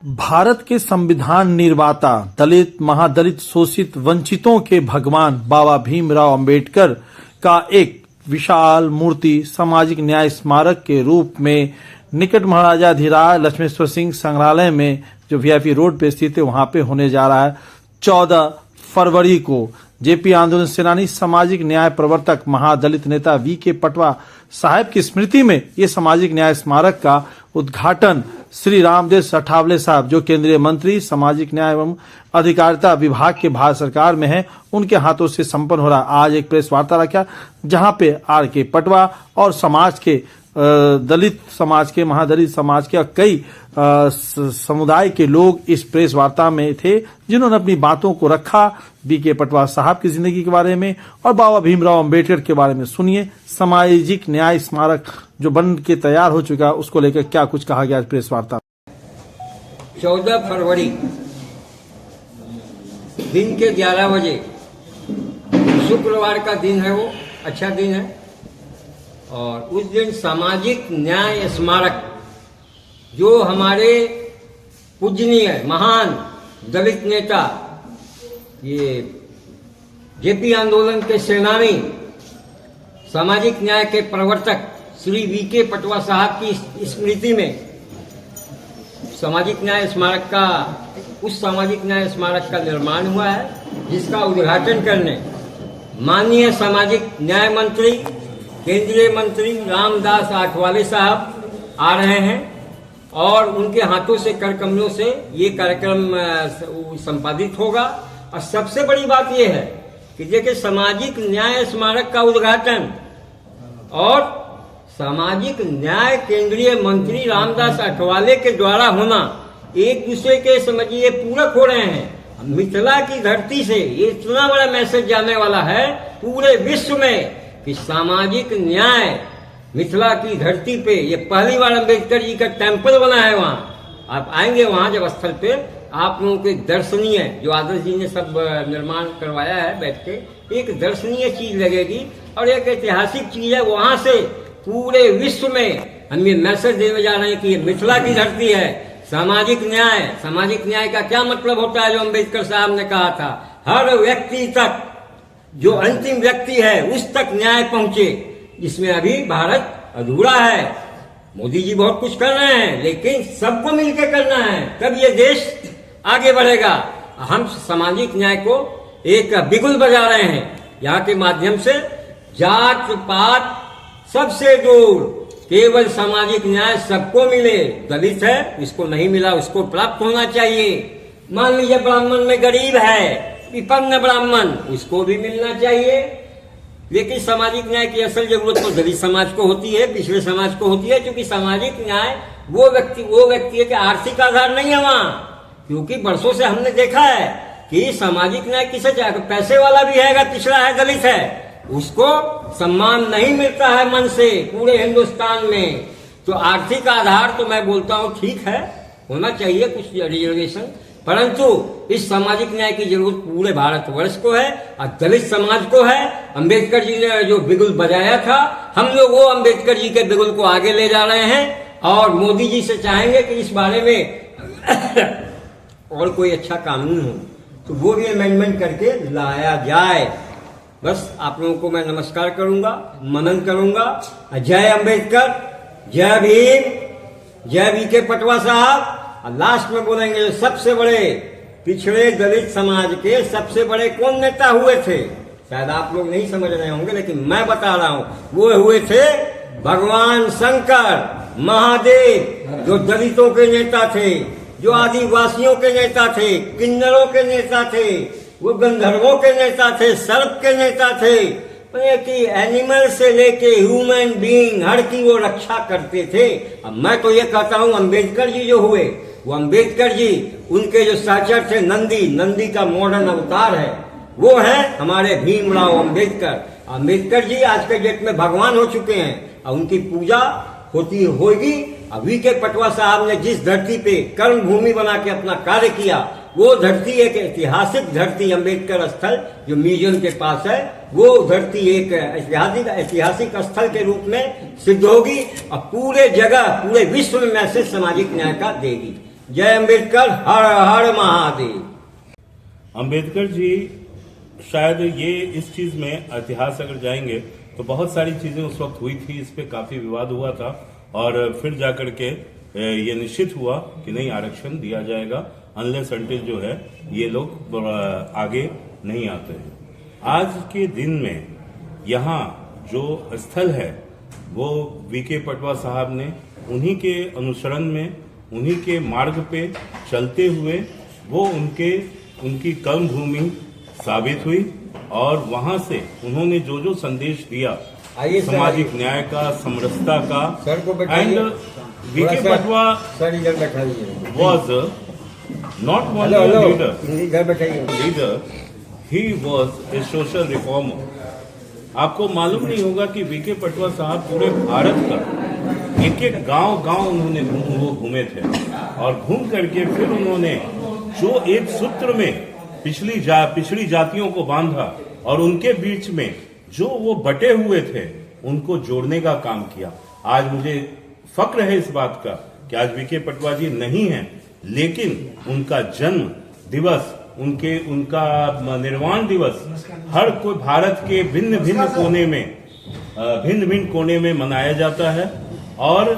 भारत के संविधान निर्माता, दलित, महादलित, शोषित, वंचितों के भगवान बाबा भीमराव अंबेडकर का एक विशाल मूर्ति सामाजिक न्याय स्मारक के रूप में निकट महाराजाधिराज लक्ष्मेश्वर सिंह संग्रहालय में जो वीआईपी रोड पे स्थित है वहां पे होने जा रहा है 14 फरवरी को। जेपी आंदोलन सेनानी, सामाजिक न्याय प्रवर्तक, महादलित नेता वीके पटवा साहब की स्मृति में ये सामाजिक न्याय स्मारक का उद्घाटन श्री रामदेव अठावले साहब, जो केंद्रीय मंत्री सामाजिक न्याय एवं अधिकारिता विभाग के भारत सरकार में हैं, उनके हाथों से संपन्न हो रहा। आज एक प्रेस वार्ता रखा जहां पे आर के पटवा और समाज के दलित समाज के, महादलित समाज के और कई समुदाय के लोग इस प्रेस वार्ता में थे, जिन्होंने अपनी बातों को रखा वीके पटवा साहब की जिंदगी के बारे में और बाबा भीमराव अंबेडकर के बारे में। सुनिए सामाजिक न्याय स्मारक जो बन के तैयार हो चुका, उसको लेकर क्या कुछ कहा गया प्रेस वार्ता। 14 फरवरी दिन के 11 बजे शुक्रवार का दिन है, वो अच्छा दिन है। और उस दिन सामाजिक न्याय स्मारक जो हमारे पूजनीय महान दलित नेता, ये जेपी आंदोलन के सेनानी, सामाजिक न्याय के प्रवर्तक श्री वीके पटवा साहब की स्मृति में सामाजिक न्याय स्मारक का, उस सामाजिक न्याय स्मारक का निर्माण हुआ है, जिसका उद्घाटन करने माननीय सामाजिक न्याय मंत्री, केंद्रीय मंत्री रामदास आठवले साहब आ रहे हैं और उनके हाथों से, कर कमलों से ये कार्यक्रम संपादित होगा। और सबसे बड़ी बात यह है कि देखिए, सामाजिक न्याय स्मारक का उद्घाटन और सामाजिक न्याय केंद्रीय मंत्री रामदास आठवले के द्वारा होना एक दूसरे के, समझिए, पूरक हो रहे हैं। मिथिला की धरती से ये इतना बड़ा मैसेज जाने वाला है पूरे विश्व में कि सामाजिक न्याय मिथिला की धरती पे, ये पहली बार अंबेडकर जी का टेम्पल बना है। वहाँ आप आएंगे, वहाँ जब स्थल पे आप लोगों को एक दर्शनीय, जो आदर्श जी ने सब निर्माण करवाया है बैठ के, एक दर्शनीय चीज लगेगी और एक ऐतिहासिक चीज है। वहां से पूरे विश्व में हम ये मैसेज देने जा रहे हैं कि ये मिथिला की धरती है। सामाजिक न्याय, सामाजिक न्याय का क्या मतलब होता है, जो अंबेडकर साहब ने कहा था, हर व्यक्ति तक, जो अंतिम व्यक्ति है उस तक न्याय पहुंचे, जिसमें अभी भारत अधूरा है। मोदी जी बहुत कुछ कर रहे हैं, लेकिन सबको मिलकर करना है, तब ये देश आगे बढ़ेगा। हम सामाजिक न्याय को एक बिगुल बजा रहे हैं, यहाँ के माध्यम से जात पात सबसे दूर, केवल सामाजिक न्याय सबको मिले। दलित है, इसको नहीं मिला, उसको प्राप्त होना चाहिए। मान लीजिए ब्राह्मण में गरीब है, विपन्न ब्राह्मण, उसको भी मिलना चाहिए। लेकिन सामाजिक न्याय की असल जरूरत तो दलित समाज को होती है, पिछड़े समाज को होती है, क्योंकि सामाजिक न्याय वो व्यक्ति है कि आर्थिक आधार नहीं है वहाँ। क्योंकि बरसों से हमने देखा है कि सामाजिक न्याय किसे चाहिए, पैसे वाला भी है, पिछड़ा है, दलित है, उसको सम्मान नहीं मिलता है मन से पूरे हिंदुस्तान में। तो आर्थिक आधार तो मैं बोलता हूँ ठीक है, होना चाहिए कुछ रिजर्वेशन, परंतु इस सामाजिक न्याय की जरूरत पूरे भारतवर्ष को है और दलित समाज को है। अंबेडकर जी ने जो बिगुल बजाया था, हम लोग वो अंबेडकर जी के बिगुल को आगे ले जा रहे हैं और मोदी जी से चाहेंगे कि इस बारे में और कोई अच्छा कानून हो तो वो भी अमेंडमेंट करके लाया जाए। बस आप लोगों को मैं नमस्कार करूंगा, मनन करूंगा। जय अंबेडकर, जय भीम, जय वीके पटवा साहब। और लास्ट में बोलेंगे, सबसे बड़े पिछड़े दलित समाज के सबसे बड़े कौन नेता हुए थे, शायद आप लोग नहीं समझ रहे होंगे, लेकिन मैं बता रहा हूं, वो हुए थे भगवान शंकर महादेव, जो दलितों के नेता थे, जो आदिवासियों के नेता थे, किन्नरों के नेता थे, वो गंधर्वों के नेता थे, सर्प के नेता थे, कि एनिमल से लेके ह्यूमन बीइंग हर की वो रक्षा करते थे। अब मैं तो ये कहता हूँ, अंबेडकर जी जो हुए, वो अंबेडकर जी, उनके जो सहचर थे नंदी का मॉडर्न अवतार है, वो है हमारे भीमराव अंबेडकर। अंबेडकर जी आज के डेट में भगवान हो चुके हैं और उनकी पूजा होगी। वीके पटवा साहब ने जिस धरती पे कर्म भूमि बना के अपना कार्य किया, वो धरती एक ऐतिहासिक धरती, अंबेडकर स्थल जो म्यूजियम के पास है, वो धरती एक ऐतिहासिक स्थल के रूप में सिद्ध होगी और पूरे जगह, पूरे विश्व में मैसेज सामाजिक न्याय का देगी। जय अम्बेडकर, हर हर महादेव। अंबेडकर जी शायद ये इस चीज में इतिहास अगर जाएंगे तो बहुत सारी चीजें उस वक्त हुई थी, इस पे काफी विवाद हुआ था और फिर जाकर के ये निश्चित हुआ कि नहीं, आरक्षण दिया जाएगा अनलेस अनटिल जो है ये लोग आगे नहीं आते हैं। आज के दिन में यहाँ जो स्थल है वो वीके पटवा साहब ने उन्हीं के अनुसरण में, उन्हीं के मार्ग पे चलते हुए वो उनकी कर्म भूमि साबित हुई और वहां से उन्होंने जो जो संदेश दिया आइए सर, सामाजिक न्याय का, समरसता का, सर को बैठाइए। एंड वीके पटवा सर इधर बैठाइए। was not only hello a hello, leader, इधर बैठाइए। he was a social reformer. आपको मालूम नहीं होगा कि वीके पटवा साहब पूरे भारत का एक एक गांव उन्होंने घूमे थे और घूम करके फिर उन्होंने जो एक सूत्र में पिछड़ी जातियों को बांधा और उनके बीच में जो वो बटे हुए थे उनको जोड़ने का काम किया। आज मुझे फक्र है इस बात का कि आज वीके पटवा जी नहीं हैं, लेकिन उनका जन्म दिवस, उनका निर्वाण दिवस हर कोई भारत के भिन्न भिन्न कोने में मनाया जाता है और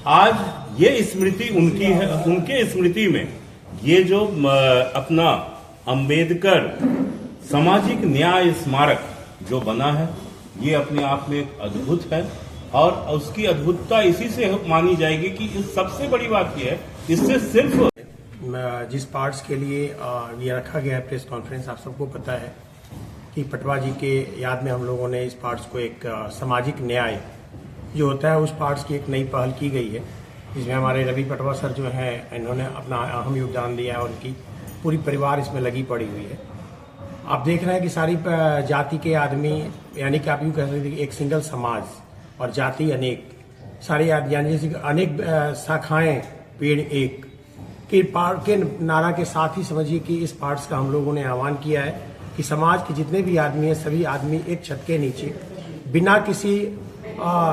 आज ये स्मृति उनकी है। उनके स्मृति में ये जो अपना अंबेडकर सामाजिक न्याय स्मारक जो बना है ये अपने आप में एक अद्भुत है और उसकी अद्भुतता इसी से मानी जाएगी कि इस सबसे बड़ी बात यह है, इससे सिर्फ जिस पार्ट्स के लिए ये रखा गया है प्रेस कॉन्फ्रेंस, आप सबको पता है कि पटवा जी के याद में हम लोगों ने इस पार्ट्स को एक सामाजिक न्याय जो होता है उस पार्ट्स की एक नई पहल की गई है, जिसमें हमारे रवि पटवा सर जो हैं इन्होंने अपना अहम योगदान दिया है और उनकी पूरी परिवार इसमें लगी पड़ी हुई है। आप देख रहे हैं कि सारी जाति के आदमी, यानी कि आप यूँ कह सकते हैं एक सिंगल समाज और जाति अनेक, सारी यानी जैसे अनेक शाखाएं पेड़ एक के नारा के साथ ही समझिए कि इस पार्ट्स का हम लोगों ने आह्वान किया है कि समाज के जितने भी आदमी हैं सभी आदमी एक छत के नीचे बिना किसी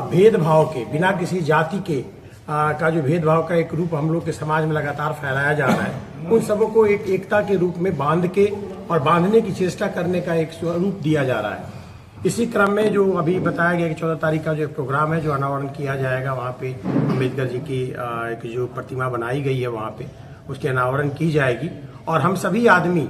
भेदभाव के, बिना किसी जाति के का जो भेदभाव का एक रूप हम लोग के समाज में लगातार फैलाया जा रहा है, उन सबों को एक एकता के रूप में बांध के और बांधने की चेष्टा करने का एक स्वरूप दिया जा रहा है। इसी क्रम में जो अभी बताया गया कि 14 तारीख का जो एक प्रोग्राम है जो अनावरण किया जाएगा, वहाँ पे अम्बेडकर जी की एक जो प्रतिमा बनाई गई है वहाँ पे उसकी अनावरण की जाएगी और हम सभी आदमी,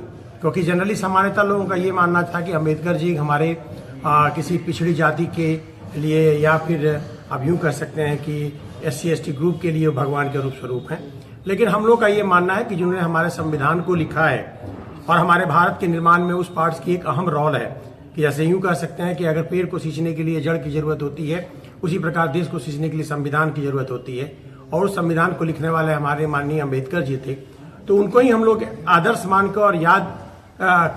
क्योंकि जनरली सामान्यतः लोगों का ये मानना था कि अम्बेडकर जी हमारे किसी पिछड़ी जाति के लिए या फिर आप यूँ कह सकते हैं कि SC/ST ग्रुप के लिए भगवान के रूप स्वरूप हैं, लेकिन हम लोग का ये मानना है कि जिन्होंने हमारे संविधान को लिखा है और हमारे भारत के निर्माण में उस पार्ट्स की एक अहम रोल है कि जैसे यूँ कह सकते हैं कि अगर पेड़ को सींचने के लिए जड़ की जरूरत होती है, उसी प्रकार देश को सींचने के लिए संविधान की जरूरत होती है और उस संविधान को लिखने वाले हमारे माननीय अम्बेडकर जी थे, तो उनको ही हम लोग आदर्श मानकर और याद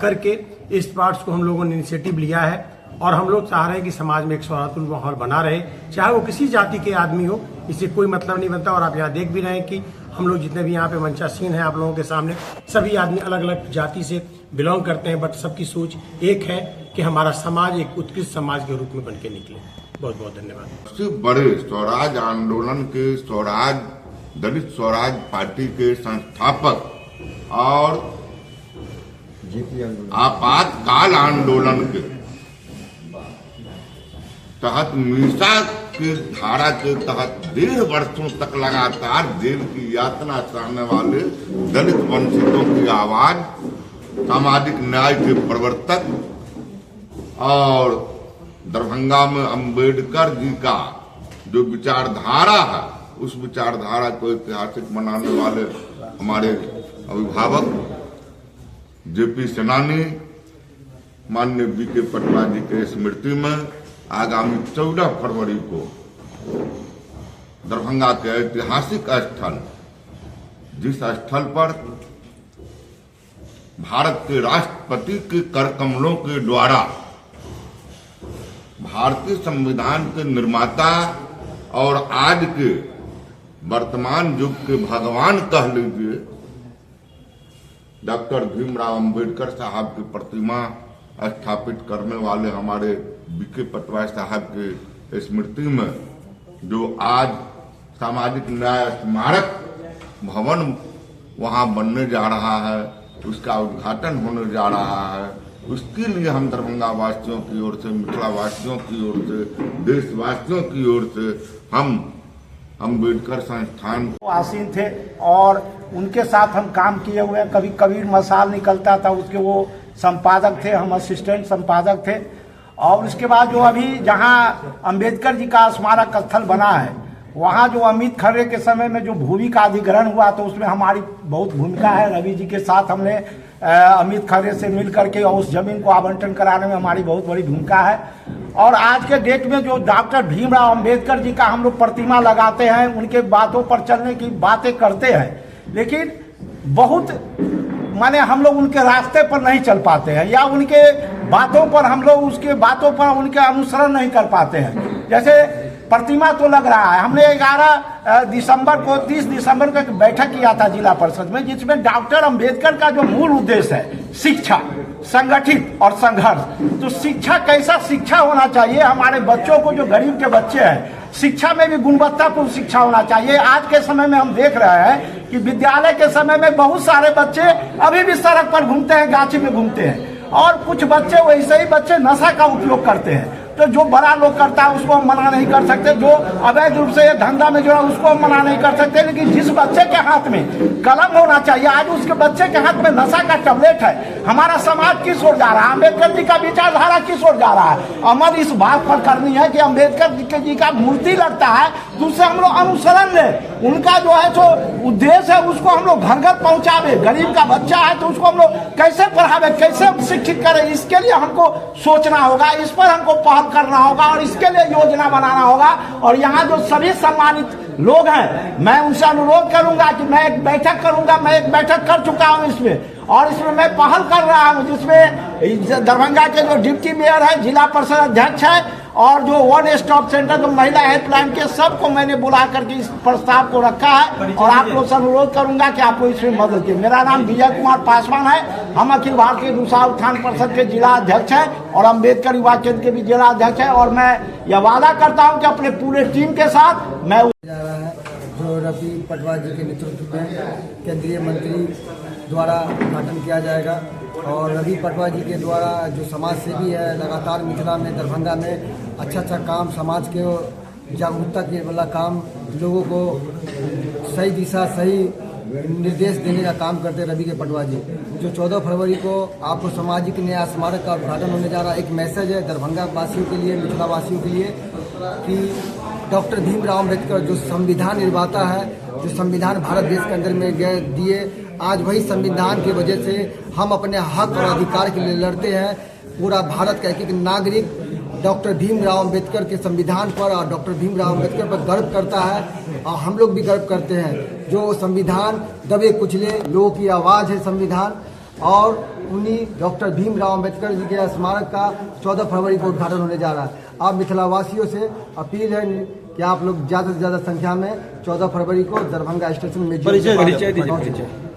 करके इस पार्ट्स को हम लोगों ने इनिशिएटिव लिया है और हम लोग चाह रहे हैं कि समाज में एक सौहार्दपूर्ण माहौल बना रहे, चाहे वो किसी जाति के आदमी हो, इससे कोई मतलब नहीं बनता। और आप यहाँ देख भी रहे हैं कि हम लोग जितने भी यहाँ पे मंचासीन हैं आप लोगों के सामने, सभी आदमी अलग अलग जाति से बिलोंग करते हैं, बट सबकी सोच एक है कि हमारा समाज एक उत्कृष्ट समाज के रूप में बन के निकले। बहुत बहुत धन्यवाद। सबसे बड़े स्वराज आंदोलन के दलित स्वराज पार्टी के संस्थापक और आपातकाल आंदोलन के तहत मीसा की धारा के तहत 1.5 वर्षों तक लगातार जेल की यातना सहने वाले दलित वंचितों की आवाज, सामाजिक न्याय के प्रवर्तक और दरभंगा में अंबेडकर जी का जो विचारधारा है उस विचारधारा को ऐतिहासिक बनाने वाले हमारे अभिभावक JP सेनानी माननीय वीके पटवा जी के स्मृति में आगामी 14 फरवरी को दरभंगा के ऐतिहासिक स्थल, जिस स्थल पर भारत के राष्ट्रपति के कर कमलों के द्वारा भारतीय संविधान के निर्माता और आज के वर्तमान युग के भगवान कह लीजिए डॉक्टर भीमराव अंबेडकर साहब की प्रतिमा स्थापित करने वाले हमारे वीके पटवा साहब के स्मृति में जो आज सामाजिक न्याय स्मारक भवन वहाँ बनने जा रहा है, उसका उद्घाटन होने जा रहा है। उसके लिए हम दरभंगा वासियों की ओर से, मिथिला वासियों की ओर से, देशवासियों की ओर से हम अम्बेडकर संस्थान आसीन थे और उनके साथ हम काम किए हुए हैं। कभी कबीर मसाल निकलता था, उसके वो संपादक थे, हम असिस्टेंट संपादक थे। और उसके बाद जो अभी जहाँ अम्बेडकर जी का स्मारक स्थल बना है, वहाँ जो अमित खरे के समय में जो भूमि का अधिग्रहण हुआ, तो उसमें हमारी बहुत भूमिका है। रवि जी के साथ हमने अमित खरे से मिल करके और उस जमीन को आवंटन कराने में हमारी बहुत बड़ी भूमिका है। और आज के डेट में जो डॉक्टर भीमराव अंबेडकर जी का हम लोग प्रतिमा लगाते हैं, उनके बातों पर चलने की बातें करते हैं, लेकिन बहुत माने हम लोग उनके रास्ते पर नहीं चल पाते हैं, या उनके बातों पर हम लोग उसके बातों पर उनके अनुसरण नहीं कर पाते हैं। जैसे प्रतिमा तो लग रहा है, हमने 11 दिसंबर को 30 दिसंबर को एक बैठक किया था जिला परिषद में, जिसमें डॉक्टर अंबेडकर का जो मूल उद्देश्य है शिक्षा, संगठित और संघर्ष। तो शिक्षा कैसा शिक्षा होना चाहिए, हमारे बच्चों को, जो गरीब के बच्चे हैं, शिक्षा में भी गुणवत्तापूर्ण शिक्षा होना चाहिए। आज के समय में हम देख रहे हैं कि विद्यालय के समय में बहुत सारे बच्चे अभी भी सड़क पर घूमते हैं, गाछी में घूमते हैं, और कुछ बच्चे वैसे ही बच्चे नशा का उपयोग करते हैं। तो जो बड़ा लोग करता है उसको हम मना नहीं कर सकते, जो अवैध रूप से धंधा में जुड़ा उसको हम मना नहीं कर सकते, लेकिन जिस बच्चे के हाथ में कलम होना चाहिए, आज उसके बच्चे के हाथ में नशा का टैबलेट है। हमारा समाज किस ओर जा रहा है, अम्बेडकर जी का विचारधारा किस ओर जा रहा है। अमल इस बात पर करनी है कि अम्बेडकर जी का मूर्ति लगता है तो उससे हम लोग अनुसरण लें, उनका जो है सो उद्देश्य है उसको हम लोग घर घर पहुंचावे। गरीब का बच्चा है तो उसको हम लोग कैसे पढ़ावे, कैसे शिक्षित करें, इसके लिए हमको सोचना होगा, इस पर हमको पहल करना होगा और इसके लिए योजना बनाना होगा। और यहाँ जो सभी सम्मानित लोग हैं, मैं उनसे अनुरोध करूंगा कि मैं एक बैठक करूंगा, मैं एक बैठक कर चुका हूं इसमें, और इसमें मैं पहल कर रहा हूं, जिसमें दरभंगा के जो डिप्टी मेयर है, जिला परिषद अध्यक्ष है, और जो वन स्टॉप सेंटर, जो महिला हेल्पलाइन के, सबको मैंने बुला करके इस प्रस्ताव को रखा है। और आप लोग से अनुरोध करूंगा कि आपको इसमें मदद कीजिए। मेरा नाम विजय कुमार पासवान है, हम अखिल भारतीय दूसरा उत्थान परिषद के जिला अध्यक्ष हैं और अम्बेडकर युवा केंद्र के भी जिला अध्यक्ष है। और मैं यह वादा करता हूँ कि अपने पूरे टीम के साथ मैं जा रहा है, जो रवि पटवा जी के नेतृत्व में केंद्रीय मंत्री द्वारा उद्घाटन किया जाएगा। और रवि पटवा जी के द्वारा जो समाज सेवी है, लगातार मिथिला में, दरभंगा में अच्छा काम, समाज के जागरूकता के वाला काम, लोगों को सही दिशा, सही निर्देश देने का काम करते हैं रवि के पटवा जी। जो 14 फरवरी को आपको सामाजिक न्याय स्मारक का उद्घाटन होने जा रहा है, एक मैसेज है दरभंगा वासियों के लिए, मिथिला वासियों के लिए, कि डॉक्टर भीमराव अम्बेडकर जो संविधान निर्माता है, जो संविधान भारत देश के अंदर में दिए, आज वही संविधान की वजह से हम अपने हक और अधिकार के लिए लड़ते हैं। पूरा भारत का एक नागरिक डॉक्टर भीमराव अम्बेडकर के संविधान पर और डॉक्टर भीमराव अम्बेडकर पर गर्व करता है, और हम लोग भी गर्व करते हैं। जो संविधान दबे कुचले लोगों की आवाज़ है संविधान, और उन्हीं डॉक्टर भीमराव अम्बेडकर जी के स्मारक का 14 फरवरी को उद्घाटन होने जा रहा है। आप मिथिला वासियों से अपील है कि आप लोग ज़्यादा से ज़्यादा संख्या में 14 फरवरी को दरभंगा स्टेशन में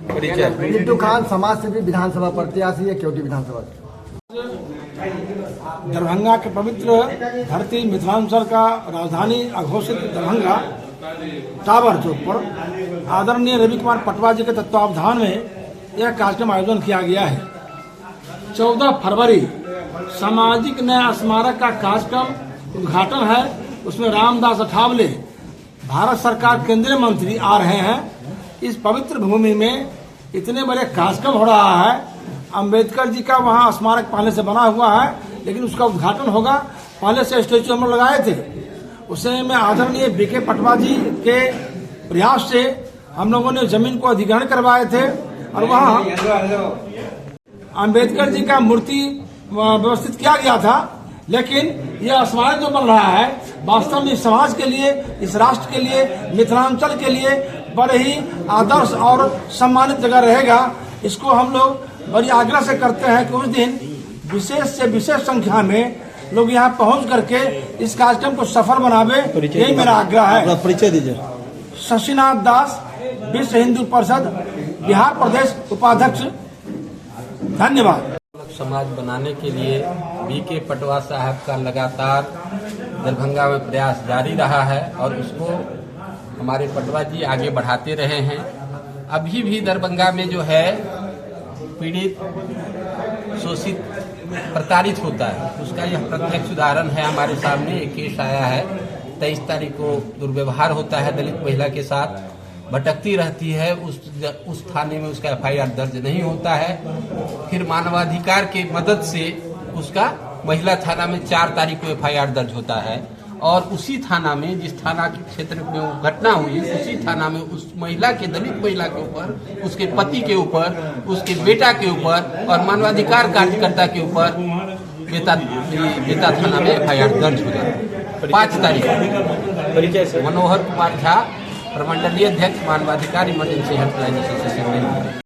लिट्टू खान, समाज सेवी, विधानसभा प्रत्याशी है, केवटी विधानसभा। दरभंगा के पवित्र धरती मिथिलांचल का राजधानी अघोषित दरभंगा टावर चौक पर आदरणीय रवि कुमार पटवा जी के तत्वावधान में यह कार्यक्रम आयोजन किया गया है। 14 फरवरी सामाजिक न्याय स्मारक का कार्यक्रम उद्घाटन है। उसमें रामदास अठावले, भारत सरकार केंद्रीय मंत्री आ रहे हैं। इस पवित्र भूमि में इतने बड़े कार्यक्रम हो रहा है। अंबेडकर जी का वहाँ स्मारक पहले से बना हुआ है, लेकिन उसका उद्घाटन होगा। पहले से स्टेचू हम लोग लगाए थे, उसे में आदरणीय बीके पटवा जी के प्रयास से हम लोगों ने जमीन को अधिग्रहण करवाए थे, और वहाँ अंबेडकर जी का मूर्ति व्यवस्थित किया गया था। लेकिन यह स्मारक जो बन रहा है, वास्तव में समाज के लिए, इस राष्ट्र के लिए, मिथिलांचल के लिए बड़े ही आदर्श और सम्मानित जगह रहेगा। इसको हम लोग बड़ी आग्रह से करते हैं कि उस दिन विशेष से विशेष संख्या में लोग यहाँ पहुँच करके इस कार्यक्रम को सफल बनावे, यही मेरा आग्रह है। परिचय दीजिए। शशिनाथ दास, विश्व हिंदू परिषद बिहार प्रदेश उपाध्यक्ष। धन्यवाद। समाज बनाने के लिए बीके पटवा साहब का लगातार दरभंगा में प्रयास जारी रहा है, और उसको हमारे पटवा जी आगे बढ़ाते रहे हैं। अभी भी दरभंगा में जो है पीड़ित, शोषित, प्रताड़ित होता है, उसका यह प्रत्यक्ष उदाहरण है। हमारे सामने एक केस आया है, 23 तारीख को दुर्व्यवहार होता है दलित महिला के साथ, भटकती रहती है, उस थाने में उसका FIR दर्ज नहीं होता है। फिर मानवाधिकार के मदद से उसका महिला थाना में 4 तारीख को FIR दर्ज होता है और उसी थाना में, जिस थाना के क्षेत्र में वो घटना हुई, उसी थाना में उस महिला के, दलित महिला के ऊपर, उसके पति के ऊपर, उसके बेटा के ऊपर और मानवाधिकार कार्यकर्ता के ऊपर बेता थाना में FIR दर्ज हो जाता है 5 तारीख को। मनोहर कुमार झा, प्रमंडलीय अध्यक्ष मानवाधिकार इमरजेंसी हेल्पलाइन एसोसिएशन।